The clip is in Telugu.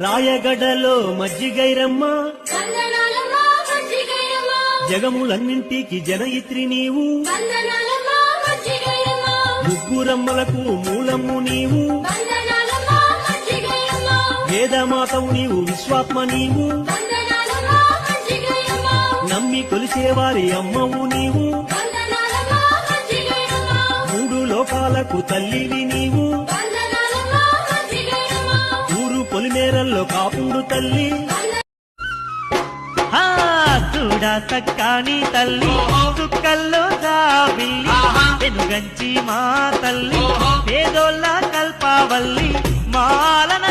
రాయగడలో మజ్జిగైరమ్మ జగములన్నింటికి జనయిత్రి నీవు ముగ్గురమ్మలకు మూలము నీవు వేదమాతవు నీవు విశ్వాత్మ నీవు నమ్మి కొలిసేవారి అమ్మవు నీవు మూడు లోకాలకు తల్లివి నీవు ఊరు పొలిమేరల్లో కాపుడు తల్లి చూడా సక్కాని తల్లి చుక్కల్లో జాబిల్లి వెనుగంచి మా తల్లి పేదోళ్ళ కల్పావల్లి మాలన